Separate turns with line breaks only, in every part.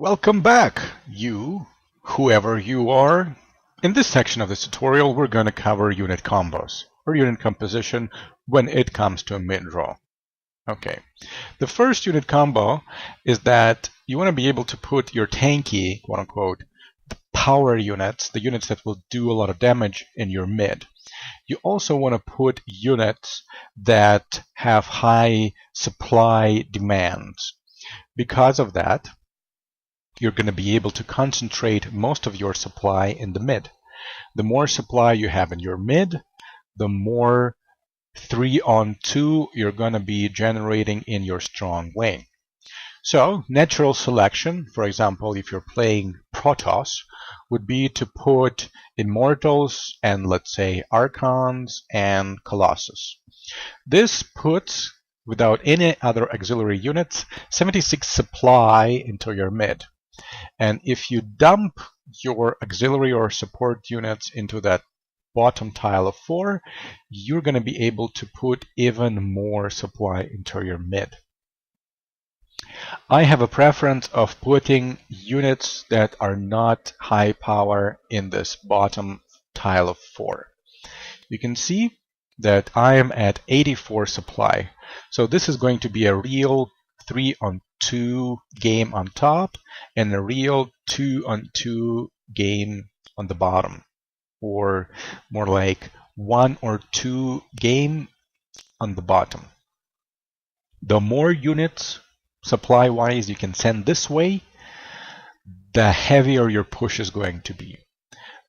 Welcome back, whoever you are. In this section of this tutorial, we're going to cover unit combos, or unit composition, when it comes to a mid-draw. Okay, the first unit combo is that you want to be able to put your tanky, quote-unquote, power units, the units that will do a lot of damage in your mid. You also want to put units that have high supply demands. Because of that, you're going to be able to concentrate most of your supply in the mid. The more supply you have in your mid, the more 3-on-2 you're going to be generating in your strong lane. So natural selection, for example, if you're playing Protoss, would be to put Immortals and, let's say, Archons and Colossus. This puts, without any other auxiliary units, 76 supply into your mid. And if you dump your auxiliary or support units into that bottom tile of 4, you're going to be able to put even more supply into your mid. I have a preference of putting units that are not high power in this bottom tile of 4. You can see that I am at 84 supply. So this is going to be a real 3-on-2 game on top and a real 2-on-2 game on the bottom, or more like 1 or 2 game on the bottom. The more units supply wise you can send this way, the heavier your push is going to be.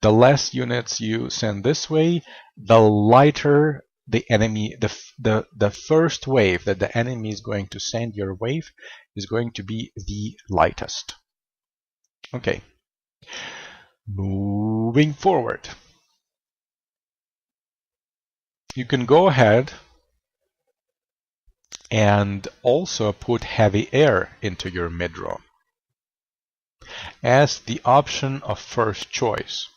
The less units you send this way, the lighter the enemy, the first wave that the enemy is going to send your wave is going to be the lightest. Okay, moving forward. You can go ahead and also put heavy air into your mid-draw as the option of first choice.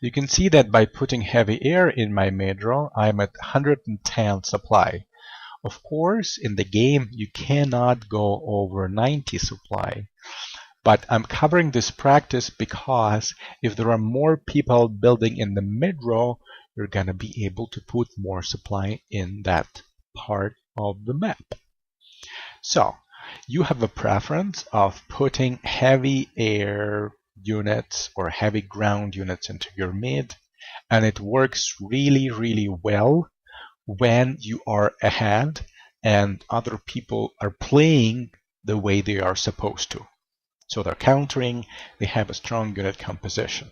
You can see that by putting heavy air in my mid-draw, I'm at 110 supply. Of course, in the game, you cannot go over 90 supply. But I'm covering this practice because if there are more people building in the mid-draw, you're going to be able to put more supply in that part of the map. So, you have a preference of putting heavy air units or heavy ground units into your mid, and it works really well when you are ahead and other people are playing the way they are supposed to. So they're countering, they have a strong unit composition.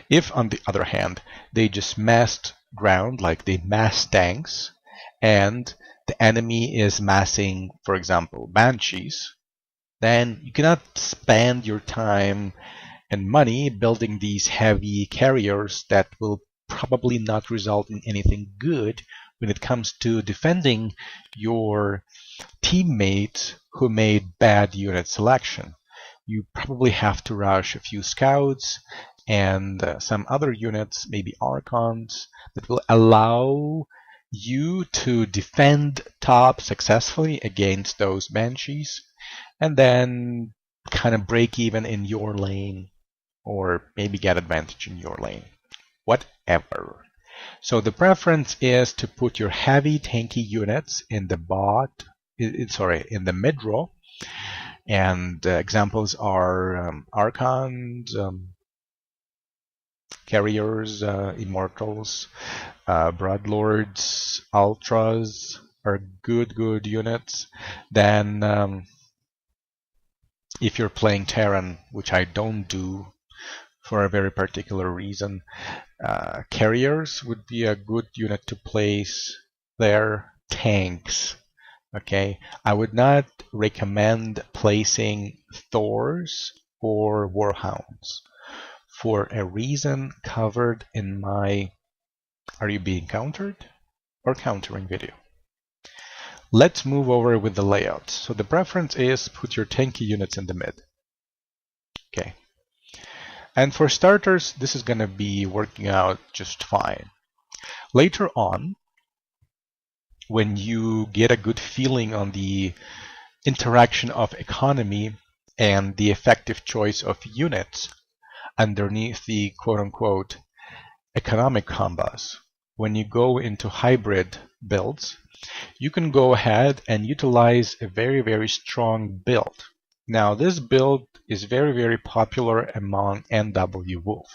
If, on the other hand, they just massed ground, like they mass tanks, and the enemy is massing, for example, Banshees, then you cannot spend your time and money building these heavy carriers that will probably not result in anything good when it comes to defending your teammates who made bad unit selection. You probably have to rush a few scouts and some other units, maybe Archons, that will allow you to defend top successfully against those Banshees, and then kind of break even in your lane, or maybe get advantage in your lane. Whatever. So the preference is to put your heavy tanky units in the in the mid-draw. And examples are Archons, Carriers, Immortals, Broodlords, Ultras are good units. Then if you're playing Terran, which I don't do for a very particular reason, Carriers would be a good unit to place there. Tanks. Okay, I would not recommend placing Thors or Warhounds for a reason covered in my Are You Being Countered or Countering video. Let's move over with the layout. So the preference is put your tanky units in the mid. Okay. And for starters, this is going to be working out just fine. Later on, when you get a good feeling on the interaction of economy and the effective choice of units underneath the quote-unquote economic combos. When you go into hybrid builds, you can go ahead and utilize a very strong build. Now this build is very popular among NW Wolf,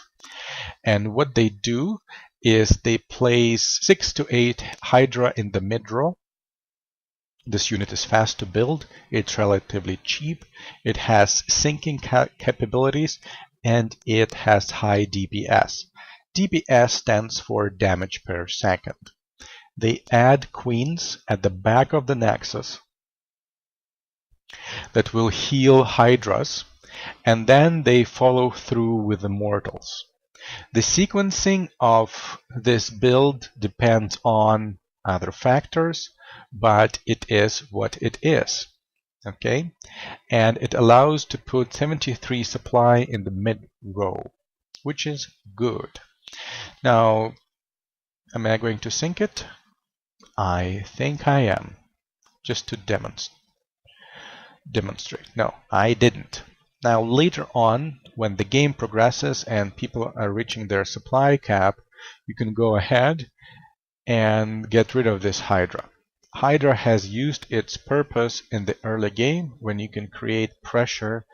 and what they do is they place 6 to 8 Hydra in the mid row. This unit is fast to build, it's relatively cheap, it has sinking capabilities, and it has high DPS. DPS stands for damage per second. They add queens at the back of the Nexus that will heal Hydras, and then they follow through with Immortals. The sequencing of this build depends on other factors, but it is what it is. Okay, and it allows to put 73 supply in the mid row, which is good. Now, am I going to sync it? I think I am, just to demonstrate. No, I didn't. Now later on, when the game progresses and people are reaching their supply cap, you can go ahead and get rid of this Hydra. Hydra has used its purpose in the early game when you can create pressure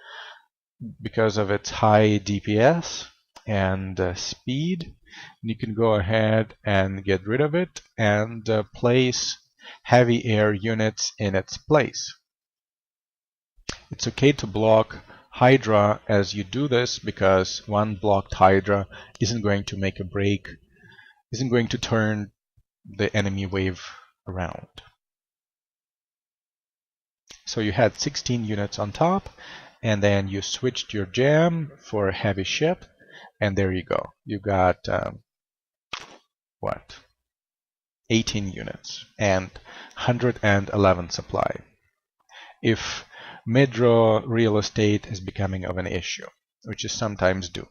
because of its high DPS and speed. You can go ahead and get rid of it and place heavy air units in its place. It's okay to block Hydra as you do this, because one blocked Hydra isn't going to make a break, isn't going to turn the enemy wave around. So you had 16 units on top, and then you switched your jam for a heavy ship, and there you go. You got what? 18 units and 111 supply. If mid-row real estate is becoming of an issue, which is sometimes do.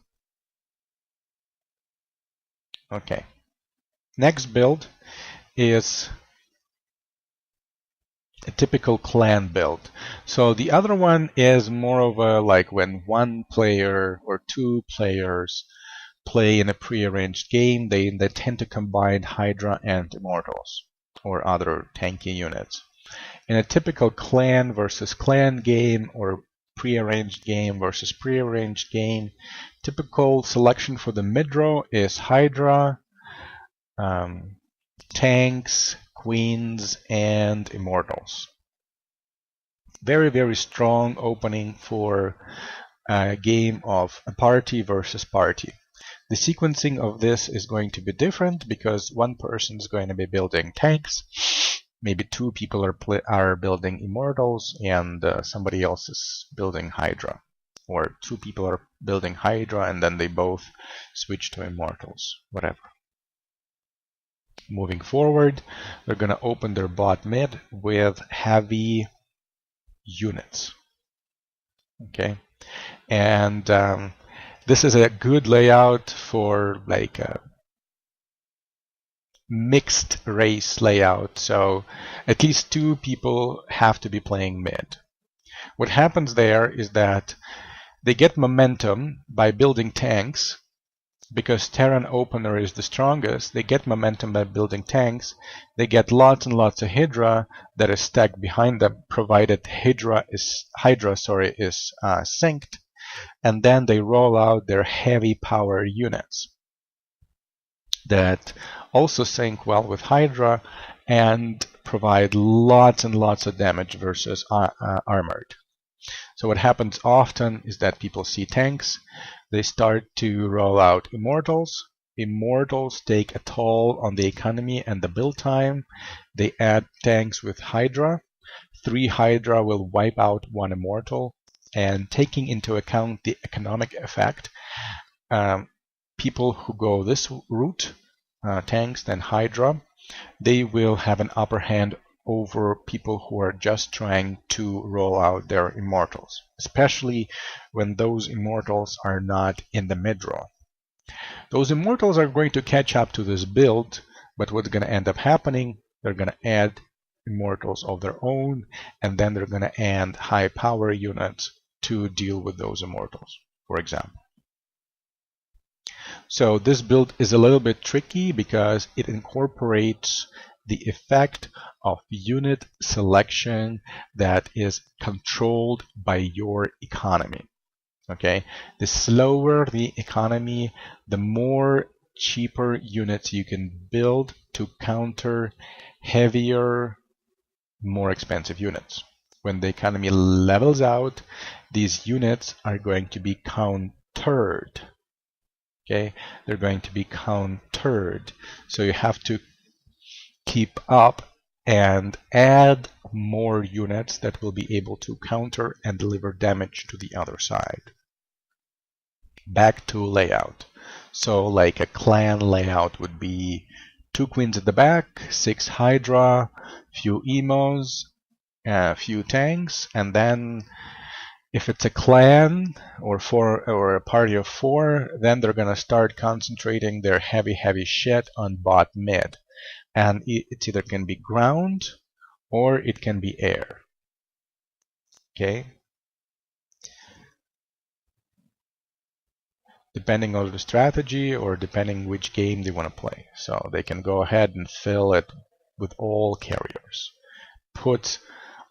Okay. Next build is a typical clan build. So the other one is more of a like when one player or two players play in a pre-arranged game, they tend to combine Hydra and Immortals or other tanky units. In a typical clan versus clan game or pre-arranged game versus pre-arranged game, typical selection for the mid-row is Hydra, tanks, queens, and Immortals. Very strong opening for a game of a party versus party. The sequencing of this is going to be different because one person is going to be building tanks, maybe two people are building Immortals, and somebody else is building Hydra. Or two people are building Hydra and then they both switch to Immortals, whatever. Moving forward, they're going to open their bot mid with heavy units. Okay, and this is a good layout for like a mixed race layout, so at least two people have to be playing mid. What happens there is that they get momentum by building tanks. Because Terran Opener is the strongest, they get momentum by building tanks. They get lots and lots of Hydra that is stacked behind them, provided Hydra is synced, and then they roll out their heavy power units that also sync well with Hydra and provide lots and lots of damage versus armored. So what happens often is that people see tanks, they start to roll out Immortals. Immortals take a toll on the economy and the build time. They add tanks with Hydra. 3 Hydra will wipe out 1 Immortal. And taking into account the economic effect, people who go this route, tanks then Hydra, they will have an upper hand over people who are just trying to roll out their Immortals, especially when those Immortals are not in the mid-row. Those Immortals are going to catch up to this build, but what's going to end up happening, they're going to add Immortals of their own, and then they're going to add high power units to deal with those immortals, for example. So this build is a little bit tricky because it incorporates the effect of unit selection that is controlled by your economy. Okay, the slower the economy, the more cheaper units you can build to counter heavier, more expensive units. When the economy levels out, these units are going to be countered. Okay, they're going to be countered. So you have to keep up and add more units that will be able to counter and deliver damage to the other side. Back to layout. So like a clan layout would be 2 queens at the back, 6 Hydra, few emos, a few tanks, and then if it's a clan or a party of 4, then they're gonna start concentrating their heavy shit on bot mid. And it either can be ground or it can be air. Okay? Depending on the strategy or depending which game they want to play. So they can go ahead and fill it with all carriers. Put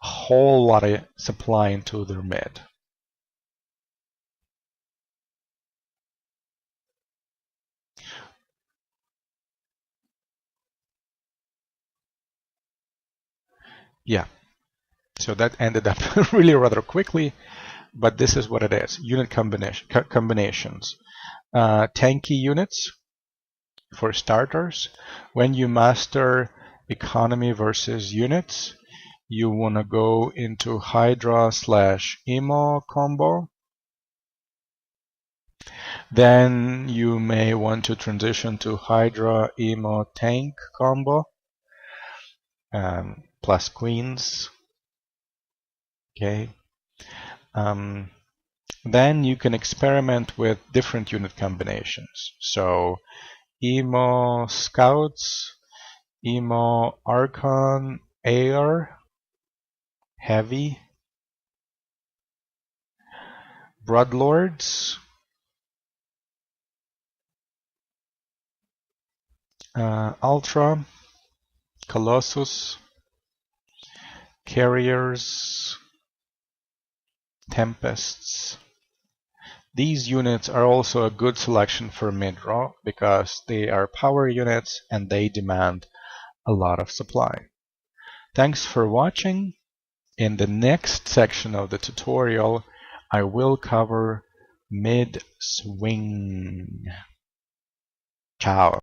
a whole lot of supply into their mid. Yeah, so that ended up really rather quickly, but this is what it is. Unit combinations. Tanky units, for starters. When you master economy versus units, you want to go into Hydra/Emo combo. Then you may want to transition to Hydra Emo tank combo, plus queens. Okay. Then you can experiment with different unit combinations. So Emo Scouts, Emo Archon, Air, Heavy, Broodlords, Ultra, Colossus, Carriers, Tempests. These units are also a good selection for mid-draw because they are power units and they demand a lot of supply. Thanks for watching. In the next section of the tutorial, I will cover mid-swing. Ciao.